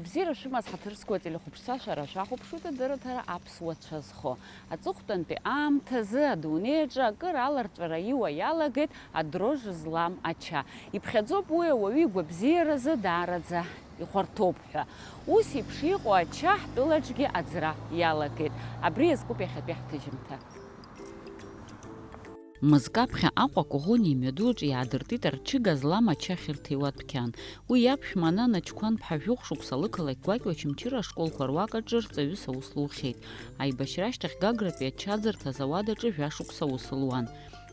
Абзира шимас хатырскует или хупсашара шахупшута дыротара апсуатшазхо. Ацухтанпи амтазы адунеджа гыралартвара иуа ялагет адрож злам ача. Ипхьадзоп уи ауаҩы игәабзиаразы даараӡа ихәарҭоуп. Ус еиԥш иҟоу ача ҳтәылаҿгьы аӡра иалагеит. Абри иазкуп иахьатәи ҳҭыжьымҭа. Мызкаԥхьа Аҟәа Коӷониа имҩадуаҿ иаадыртит арчыга злам ача ахьырҭиуа дәқьан. Уи иаԥшәма Анан Ачқәан-ԥҳа жәохә шықәса лықалақь гәакьоу Очамчыра ашколқәа руак аҿы рҵаҩыс аус лухьеит. Аибашьра ашьҭахь Гагратәи ачаӡырҭа азауад аҿы жәашықәса аус луан.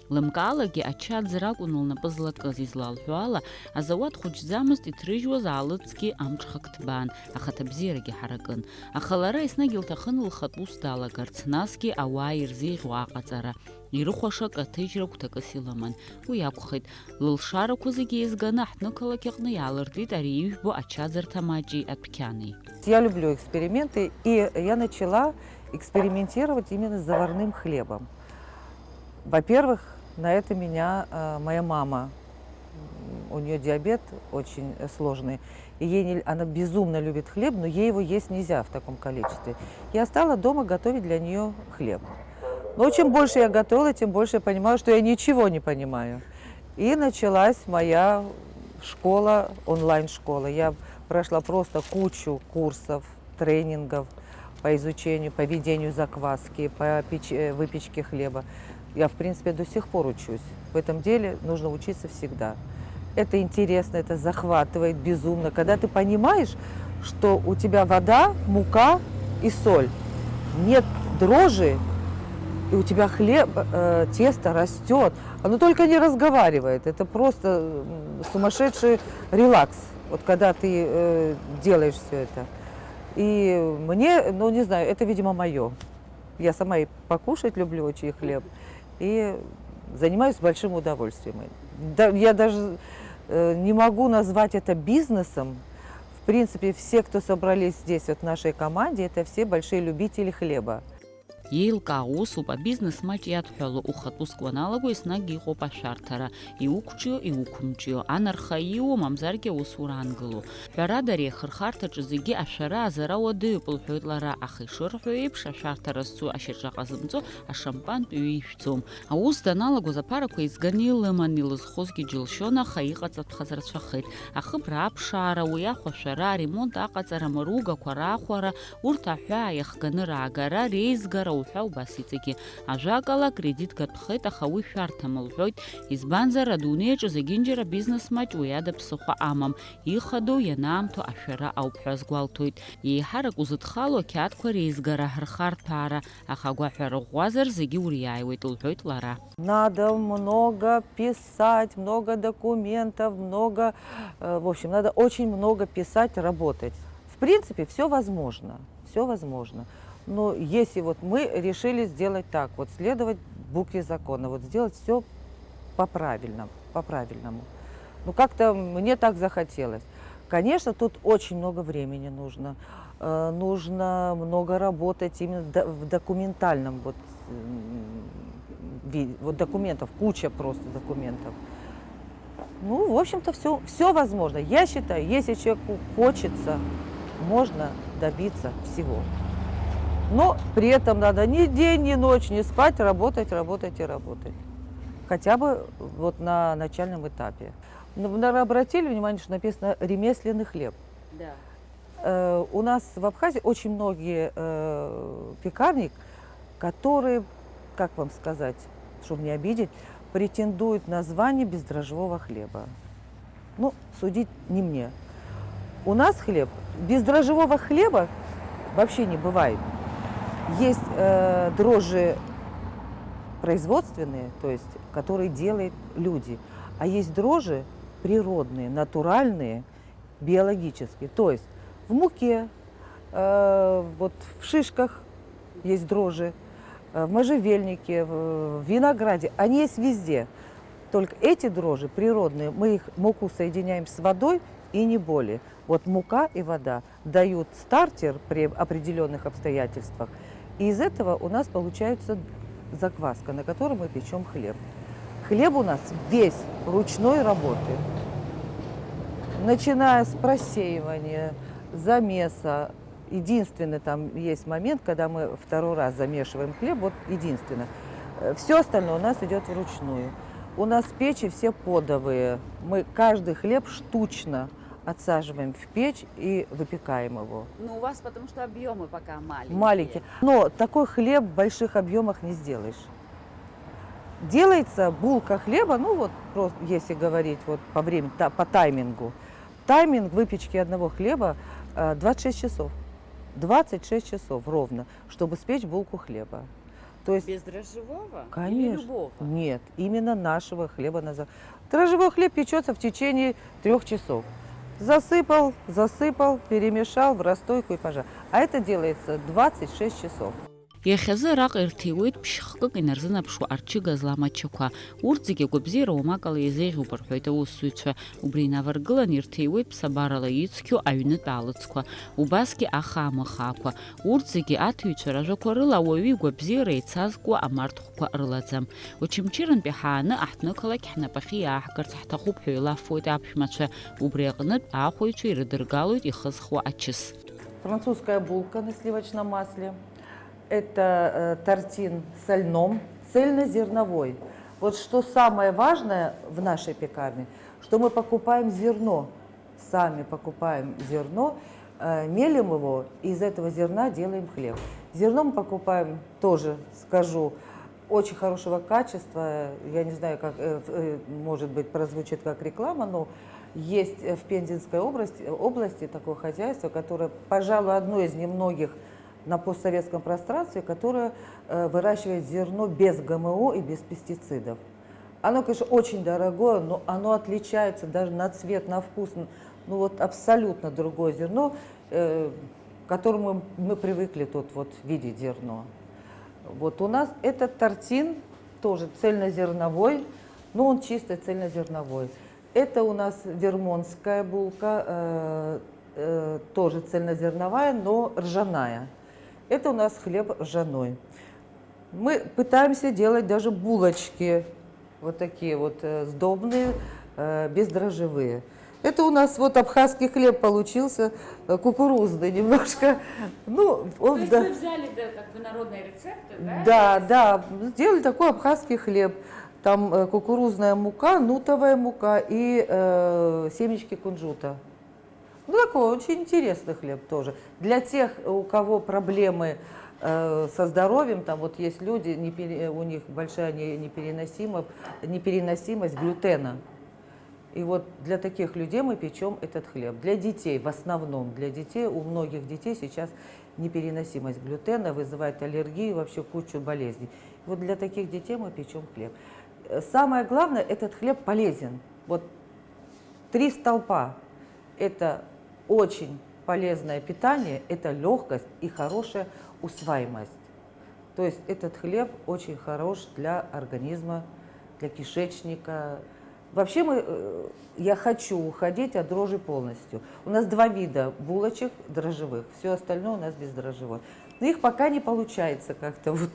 Лымкаалагьы ача аӡра акәын лнапы злакыз, излалҳәо ала, азауад хәыҷӡамызт, иҭрыжьуаз аалыҵгьы амҽхак ҭбаан, ахаҭа бзиарагьы ҳаракын. Аха лара еснагь илҭахын лхатә ус далагарц, насгьы ауаа ирзеиӷьу аҟаҵара. Ирыхәаша каҭыжьра гәҭакыс иламан. Уи акәхеит, лылшарақәа зегьы еизганы ҳҭнықалақь аҟны иаалыртит ари ижәбо ачаӡырҭа маҷи адәқьани. Я люблю эксперименты, и я начала экспериментировать именно с заварным хлебом. Во-первых, на это меня моя мама, у нее диабет очень сложный, и она безумно любит хлеб, но ей его есть нельзя в таком количестве. Я стала дома готовить для нее хлеб. Но чем больше я готовила, тем больше я понимала, что я ничего не понимаю. И началась моя школа, онлайн-школа. Я прошла просто кучу курсов, тренингов по изучению, по ведению закваски, по выпечке хлеба. Я, в принципе, до сих пор учусь. В этом деле нужно учиться всегда. Это интересно, это захватывает безумно. Когда ты понимаешь, что у тебя вода, мука и соль, нет дрожжи, и у тебя хлеб, тесто растет. Оно только не разговаривает. Это просто сумасшедший релакс, вот когда ты делаешь все это. И мне, ну не знаю, это, видимо, мое. Я сама и покушать люблю очень хлеб. И занимаюсь с большим удовольствием. Я даже не могу назвать это бизнесом. В принципе, все, кто собрались здесь вот в нашей команде, это все большие любители хлеба. Еилкаа усуп, абизнес маҷ иадҳәало ухатә уск уаналаго еснагь иҟоуп ашәарҭара, иуқәҿио, иуқәымҿио, анарха ииуо, мамзаргьы аусура аангыло. Ҳәарада ари ахырхарҭаҿы зегьы ашәара азара уадаҩуп лҳәоит лара, аха ишырҳәо еиԥш ашәарҭара зцу, ашьаҿа ҟазымҵо, ашампантә ҩишәӡом. Аус даналагоз аԥарақәа еизганы илыман, илызхозгьы џьылшьон, аха иҟаҵатәхаз рацәахеит. Ахыбра аԥшаара, уи ахәашәара, аремонт аҟаҵара, амаругақәа раахәара, урҭ аҳәаа иахганы раагара, реизгара уҳәа убас иҵегьы. Ажәакала кредитгатәхеит, аха уи шәарҭам лҳәоит, избанзар адунеиаҿы зегьынџьара бизнес маҷ уи ада ԥсыхәа амам, ихадоу ианаамҭоу ашәара ауп ҳәа азгәалҭоит. Еиҳарак узыдхало ақьаадқәа реизгара, рхарҭәаара, аха агәаҳәара ӷәӷәазар зегьы уриааиуеит лҳәоит лара. Надо много писать, много документов, много, в общем, надо очень много писать, работать. В принципе, все возможно, все возможно. Но если вот мы решили сделать так, вот следовать букве закона, вот сделать все по-правильному. Ну как-то мне так захотелось. Конечно, тут очень много времени нужно. Нужно много работать именно в документальном вот документов, куча просто документов. Ну, в общем-то, все возможно. Я считаю, если человеку хочется, можно добиться всего. Но при этом надо ни день, ни ночь не спать, работать, работать и работать. Хотя бы вот на начальном этапе. Наверное, обратили внимание, что написано «ремесленный хлеб». Да. У нас в Абхазии очень многие пекарни, которые, как вам сказать, чтобы не обидеть, претендуют на звание бездрожжевого хлеба. Ну, судить не мне. У нас хлеб, бездрожжевого хлеба вообще не бывает. Есть дрожжи производственные, то есть, которые делают люди, а есть дрожжи природные, натуральные, биологические. То есть в муке, вот в шишках есть дрожжи, в можжевельнике, в винограде, они есть везде. Только эти дрожжи природные, мы их муку соединяем с водой и не более. Вот мука и вода дают стартер при определенных обстоятельствах. И из этого у нас получается закваска, на которой мы печем хлеб. Хлеб у нас весь ручной работы. Начиная с просеивания, замеса. Единственный там есть момент, когда мы второй раз замешиваем хлеб, вот единственное. Все остальное у нас идет вручную. У нас печи все подовые. Мы каждый хлеб штучно отсаживаем в печь и выпекаем его. Ну, у вас потому что объемы пока маленькие. Маленький. Но такой хлеб в больших объемах не сделаешь. Делается булка хлеба, ну вот просто если говорить вот по времени, по таймингу. Тайминг выпечки одного хлеба 26 часов. 26 часов ровно, чтобы спечь булку хлеба. То есть, Без дрожжевого? конечно, Или любого? нет, именно нашего хлеба. Дрожжевой хлеб печется в течение 3 часов. Засыпал, перемешал в расстойку и пожар. А это делается 26 часов. Иахьазы араҟа ирҭиуеит ԥшьхкык инарзынаԥшуа арчыгазла амаჩақәа. Урҭ зегьы агәабзиара уамакала еизеиӷьуп рҳәоит аусзуҩцәа. Убри инаваргылан ирҭиуеит ԥсабарала ицқьо аҩнытә алыҵқәа, убасгьы ахаа-мыхаақәа. Урҭ зегьы аҭыҩцәа ражәақәа рыла ауаҩы игәабзиара еицазкуа амарҭхәқәа рылаӡам. Очамчырантәи ҳааны аҳҭнықалақь ҳнапахьы иааҳгарц ҳҭахуп ҳәа илафуеит аԥшәмацәа. Убри аҟнытә ахәаҩцәа ирыдыргалоит ихызхуа ачыс. Французская булка на сливочном масле. Это тортин со льном, цельнозерновой. Вот что самое важное в нашей пекарне, что мы покупаем зерно, сами покупаем зерно, мелим его, и из этого зерна делаем хлеб. Зерно мы покупаем тоже, скажу, очень хорошего качества. Я не знаю, как, может быть, прозвучит как реклама, но есть в Пензенской области такое хозяйство, которое, пожалуй, одно из немногих на постсоветском пространстве, которое выращивает зерно без ГМО и без пестицидов. Оно, конечно, очень дорогое, но оно отличается даже на цвет, на вкус. Ну вот абсолютно другое зерно, к которому мы привыкли тут вот видеть зерно. Вот у нас этот тортин тоже цельнозерновой, но он чисто цельнозерновой. Это у нас вермонтская булка, тоже цельнозерновая, но ржаная. Это у нас хлеб ржаной. Мы пытаемся делать даже булочки, вот такие вот сдобные, бездрожжевые. Это у нас вот абхазский хлеб получился, кукурузный немножко. Ну, То есть вы взяли, да, как бы народные рецепты, да? Да, да, сделали такой абхазский хлеб. Там кукурузная мука, нутовая мука и семечки кунжута. Ну, такой очень интересный хлеб тоже. Для тех, у кого проблемы со здоровьем, там вот есть люди, у них большая непереносимость глютена. И вот для таких людей мы печем этот хлеб. Для детей, в основном для детей, у многих детей сейчас непереносимость глютена вызывает аллергию, вообще кучу болезней. И вот для таких детей мы печем хлеб. Самое главное, этот хлеб полезен. Вот 3 столпа – это очень полезное питание, это легкость и хорошая усваиваемость. То есть этот хлеб очень хорош для организма, для кишечника. Вообще я хочу уходить от дрожжи полностью. У нас 2 вида булочек дрожжевых, все остальное у нас бездрожжевое. Но их пока не получается как-то вот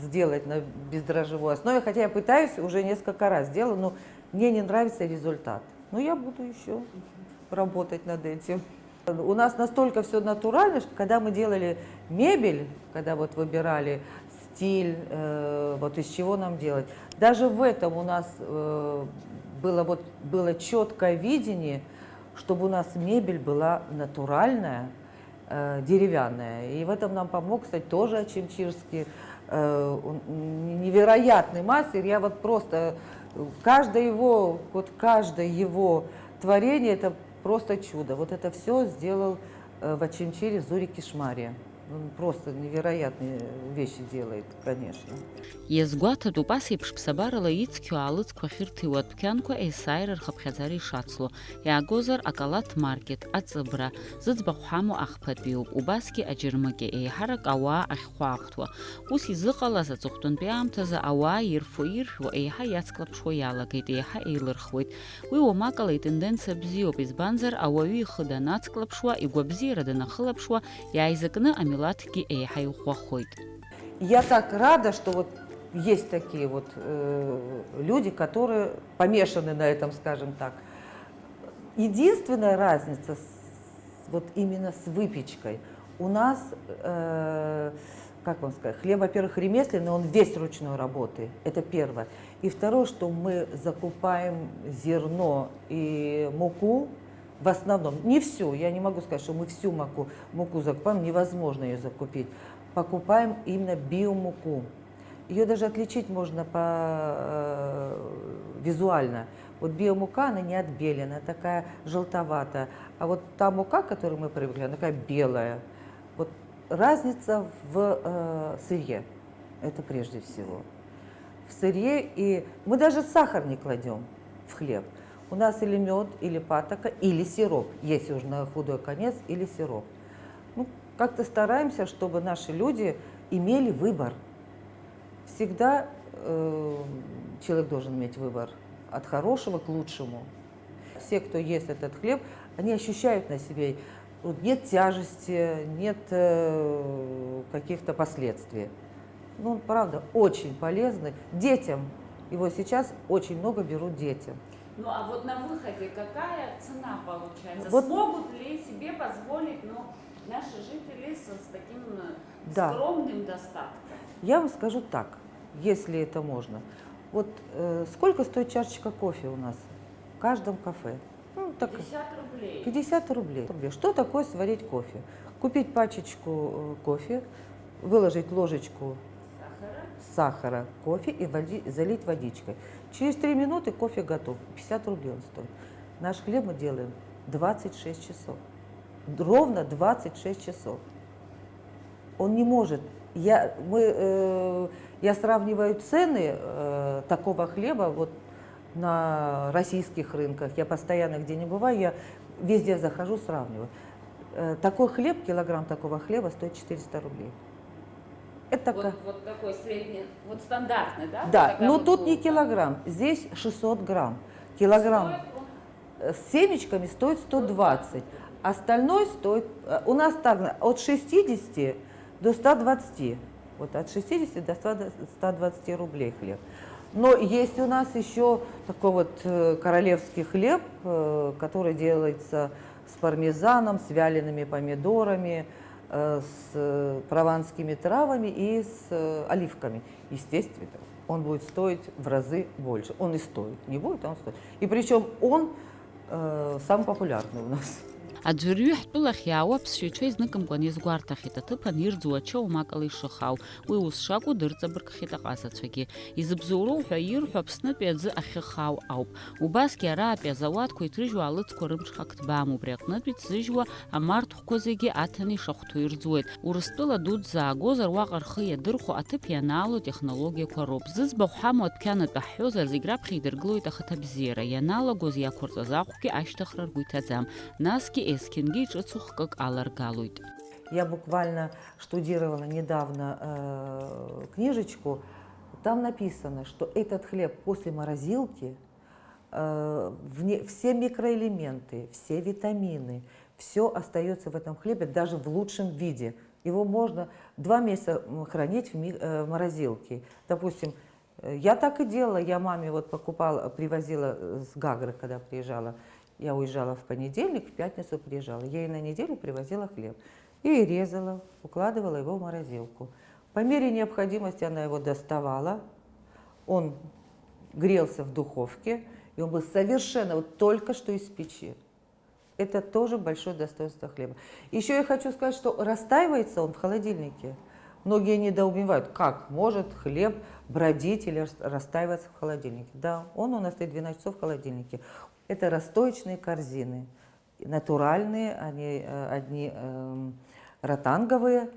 сделать на бездрожжевой основе, хотя я пытаюсь, уже несколько раз делала, но мне не нравится результат. Но я буду еще работать над этим. У нас настолько все натурально, что когда мы делали мебель, когда вот выбирали стиль, вот из чего нам делать, даже в этом у нас было четкое видение, чтобы у нас мебель была натуральная, деревянная. И в этом нам помог, кстати, тоже Очимчирский, невероятный мастер. Я вот просто, каждое его творение – это просто чудо. Вот это все сделал в Очимчире Зурик Кишмария. Он просто невероятные вещи делает, конечно. Иазгәаҭатәуп ас еиԥш ԥсабарала ицқьо аалыҵқәа ахьырҭиуа адәқьанқәа есааира рхыԥхьаӡара ишацло. Иаагозар акалаҭ маркет, аҵыбра, зыӡбахә ҳамоу ахԥатәиуп, убасгьы аџьырмыкьа, еиҳарак ауаа ахьхәаахәҭуа. Ус изыҟалаз аҵыхәтәантәи аамҭазы ауаа ирфо-иршәуа, еиҳа иацклаԥшуа иалагеит, еиҳа еилырхуеит. Уи уамакала итенденциа бзиоуп, избанзар ауаҩы ихы данацклаԥшуа, игәабзиара данахылаԥшуа, иааизакны амилаҭгьы еиҳа иӷәӷәахоит. Я так рада, что вот есть такие вот люди, которые помешаны на этом, скажем так. Единственная разница вот именно с выпечкой. У нас, как вам сказать, хлеб, во-первых, ремесленный, он весь ручной работы, это первое. И второе, что мы закупаем зерно и муку, в основном, не всю, я не могу сказать, что мы всю муку закупаем, невозможно ее закупить. Покупаем именно биомуку. Ее даже отличить можно визуально. Вот биомука, она не отбеленная, такая желтоватая. А вот та мука, к которой мы привыкли, она такая белая. Вот разница в сырье, это прежде всего. В сырье, и мы даже сахар не кладем в хлеб. У нас или мед, или патока, или сироп. Есть уже на худой конец, или сироп. Ну, как-то стараемся, чтобы наши люди имели выбор. Всегда человек должен иметь выбор от хорошего к лучшему. Все, кто ест этот хлеб, они ощущают на себе, вот нет тяжести, нет каких-то последствий. Ну, он, правда, очень полезный. Детям, его сейчас очень много берут детям. Ну а вот на выходе какая цена получается? Вот. Смогут ли себе позволить наши жители с таким Да. скромным достатком? Я вам скажу так, если это можно. Вот сколько стоит чашечка кофе у нас в каждом кафе? Ну, так, 50 рублей. 50 рублей. Что такое сварить кофе? Купить пачечку кофе, выложить ложечку сахара, кофе и залить водичкой. Через 3 минуты кофе готов. 50 рублей он стоит. Наш хлеб мы делаем 26 часов. Ровно 26 часов. Он не может. Я сравниваю цены такого хлеба вот на российских рынках. Я постоянно где не бываю, я везде захожу, сравниваю. Такой хлеб, килограмм такого хлеба стоит 400 рублей. Это вот такой средний, вот стандартный, да? Да, Вот но вот тут булка. не килограмм, здесь 600 грамм. Килограмм с семечками стоит 120, остальной стоит, у нас так, от 60 до 120, вот от 60 до 120 рублей хлеб. Но есть у нас еще такой вот королевский хлеб, который делается с пармезаном, с вялеными помидорами, с прованскими травами и с оливками. Естественно, он будет стоить в разы больше. Он и стоит. Не будет, а он стоит. И причем он самый популярный у нас. Аӡәырҩы ҳтәылахь иаауа аԥсшьаҩцәа изныкымкәан изгәарҭахьеит аҭыԥан ирӡуа ачаумакала ишыхау, уи ус шакәу дырҵабыргхьеит аҟазацәагьы. Изыбзоуроу ҳәа ирҳәо Аԥснытәи аӡы ахьыхау ауп. Убасгьы араатәи азауадқәа иҭрыжьуа алыҵқәа рымҽхак ҭбаам, убри аҟнытә иҭзыжьуа амарҭқәа зегьы аҭаны ишахәҭоу ирӡуеит. Урыстәыла дуӡӡа аагозар уаҟа рхы иадырхәо аҭыԥ ианаало технологиақәа роуп. Зыӡбахә ҳамоу адәқьанатә ҳҳәозар зегь раԥхьа идыргылоит ахаҭабзиара. Ианалагоз иақәырҵаз ахәгьы ашьҭыхра ргәы иҭаӡам. Насгьы есқьынгьы иҿыцу хкык аларгалоит. Я буквально штудировала недавно книжечку. Там написано, что этот хлеб после морозилки, все микроэлементы, все витамины, все остается в этом хлебе даже в лучшем виде. Его можно 2 месяца хранить в морозилке. Допустим, я так и делала, я маме вот покупала, привозила с Гагры, когда приезжала. Я уезжала в понедельник, в пятницу приезжала. Я ей на неделю привозила хлеб. И резала, укладывала его в морозилку. По мере необходимости она его доставала. Он грелся в духовке, и он был совершенно вот только что из печи. Это тоже большое достоинство хлеба. Еще я хочу сказать, что растаивается он в холодильнике. Многие недоумевают, как может хлеб бродить или растаиваться в холодильнике. Да, он у нас стоит 12 часов в холодильнике. Это расстоечные корзины, натуральные, они одни ротанговые,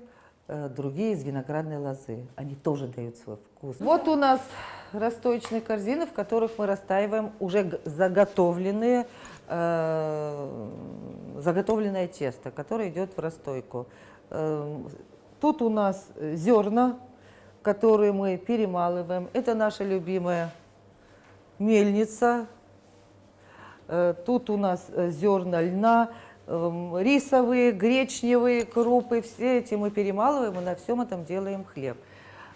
другие из виноградной лозы. Они тоже дают свой вкус. Вот у нас расстоечные корзины, в которых мы растаиваем уже заготовленное тесто, которое идет в расстойку. Тут у нас зерна, которые мы перемалываем. Это наша любимая мельница. Тут у нас зерна льна, рисовые, гречневые крупы. Все эти мы перемалываем и на всем этом делаем хлеб.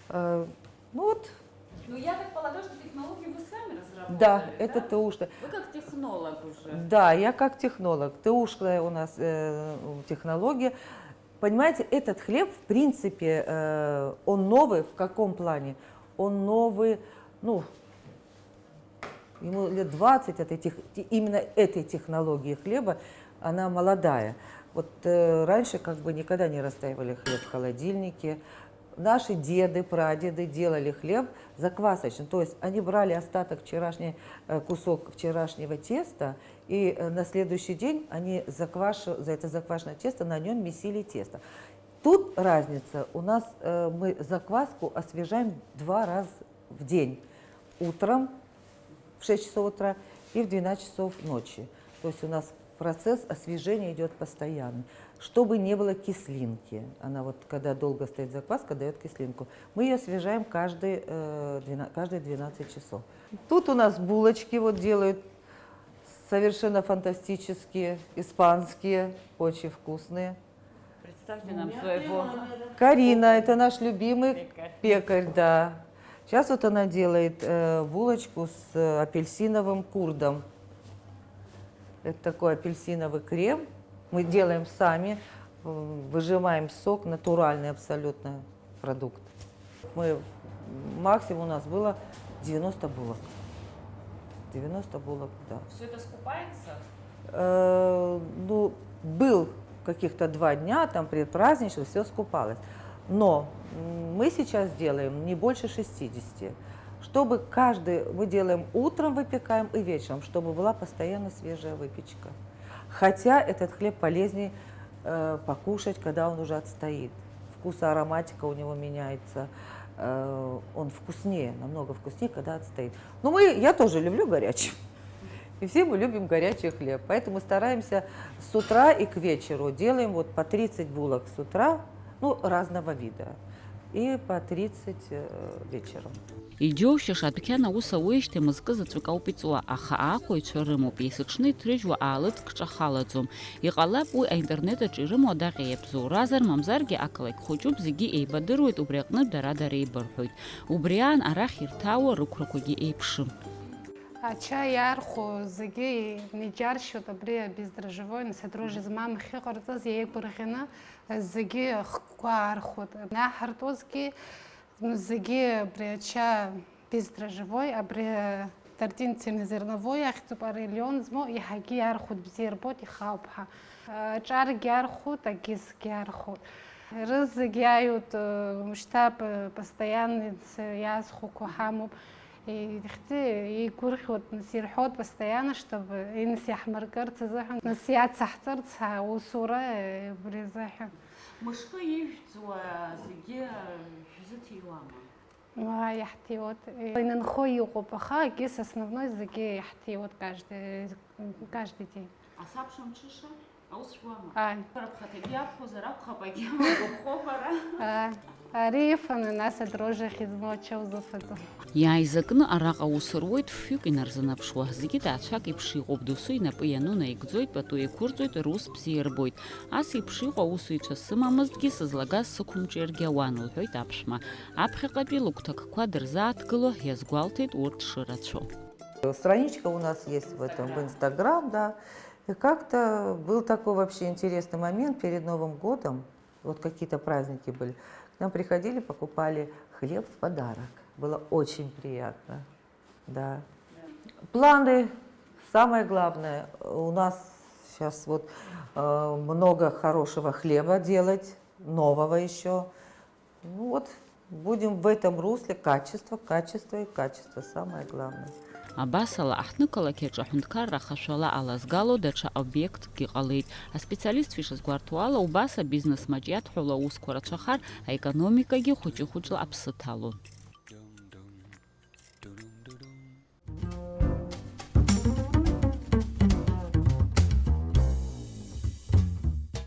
Ну вот, Ну, я так полагаю, что технологии вы сами разработали, Да, это ТУшная. Вы как технолог уже. Да, я как технолог. ТУшная у нас технология. Понимаете, этот хлеб, в принципе, он новый в каком плане? Он новый, ну, ему лет 20, именно этой технологии хлеба, она молодая. Вот раньше как бы никогда не растаивали хлеб в холодильнике. Наши деды, прадеды делали хлеб заквасочный, то есть они брали остаток кусок вчерашнего теста, и на следующий день они за это заквашенное тесто на нем месили тесто. Тут разница, у нас мы закваску освежаем 2 раза в день, утром в 6 часов утра и в 12 часов ночи. То есть у нас процесс освежения идет постоянно, чтобы не было кислинки. Она вот, когда долго стоит закваска, дает кислинку. Мы ее освежаем каждые 12 часов. Тут у нас булочки вот делают совершенно фантастические, испанские, очень вкусные. Представьте нам своего. Карина, это наш любимый пекарь, да. Сейчас вот она делает булочку с апельсиновым курдом. Это такой апельсиновый крем. Мы делаем сами, выжимаем сок, натуральный абсолютно продукт. Максимум у нас было 90 булок. 90 булок, да. Все это скупается? Ну, был каких-то 2 дня, там предпразднично, все скупалось. Но мы сейчас делаем не больше 60. Чтобы мы делаем утром, выпекаем и вечером, чтобы была постоянно свежая выпечка. Хотя этот хлеб полезнее покушать, когда он уже отстоит. Вкус и ароматика у него меняется. Он вкуснее, намного вкуснее, когда отстоит. Но я тоже люблю горячий. И все мы любим горячий хлеб. Поэтому стараемся с утра и к вечеру. Делаем вот по 30 булок с утра, ну, разного вида. И по 30 вечером. Иџьоушьа шатәқьяна ус ауеижьҭеи мызкы заҵәык ауп иҵуа, аха ааҟәаҩцәа рымоуп, есыҽны иҭрыжьуа аалыҵ кҿахалаӡом. Иҟалап уи аинтернет аҿы ирымоу адаҟьа иабзоуразар, мамзаргьы ақалақь хәыҷуп, зегьы еибадыруеит, убри аҟнытә дара еибырҳәоит. Убри аан арахь ирҭаауа рықәрақәагьы еиԥшым. Ача иархәо зегьы неџьаршьоит абри абездрожжевой насадружье змам хьыҟарҵаз еигәырӷьаны зегьы хкқәа аархәоит. Наҳартәозгьы зегьы абри ача бездрожжевой, абри тартин цельнозерновой ахьӡуп, ари лион змоу иаҳагьы иархәоит, бзиа ирбоит, ихаауп ҳәа. Аҿаргьы иархәоит, агьызгьы иархәоит. Рызегьы иааиуеит, шьҭа постоянно иаазхәақәа ҳамоуп. Игәырӷьоит, нас ирҳәоит постоянно, чтобы нас иаҳмыркырц азыҳәан, нас иацаҳҵарц аусура убри азыҳәан. Мышкы ижәӡуа зегьы шәзыҭиуама? Иаҳҭиуеит. Инынхо иҟоуп, аха агьыс основной зегьы иаҳҭиуеит каждый день. Асабша мҽыша? Аус шәуама? Ааи. Рыԥхаҭагьы иархәозар акәхап, агьамагәыԥхоуп ара. Ари ифаны нас адрожжахь измоу ача узыфаӡом. Иааизакны араҟа ус руеит, фҩык инарзынаԥшуа, зегьы ҭаацәак еиԥш иҟоуп, досу инапы иану наигӡоит, пату еиқәырҵоит, рус бзиа ирбоит. Ас еиԥш иҟоу аусуҩцәа сымамызҭгьы сызлагаз сықәымҿиаргьы ауан, лҳәоит аԥшәма. Аԥхьаҟатәи лыгәҭакқәа дырзааҭгыло иазгәалҭеит урҭ шырацәоу. Страничка у нас есть в Инстаграм, да. И как-то был такой вообще интересный момент перед Новым годом, вот какие-то праздники были. К нам приходили, покупали хлеб в подарок. Было очень приятно, да. Планы, самое главное, у нас сейчас вот много хорошего хлеба делать, нового еще. Ну вот, будем в этом русле, качество, качество и качество, самое главное. Абасала аҳҭны қалақьаҿы аҳәынҭқарра ахашәала алазгало даҽа обиектгьы ҟалеит. Аспециалистцәа ишазгәарҭо ала, убас абизнес маҷ иадҳәало аусқәа рацәахар, аекономикагьы хәыҷы-хәыҷла аԥсы ҭалон.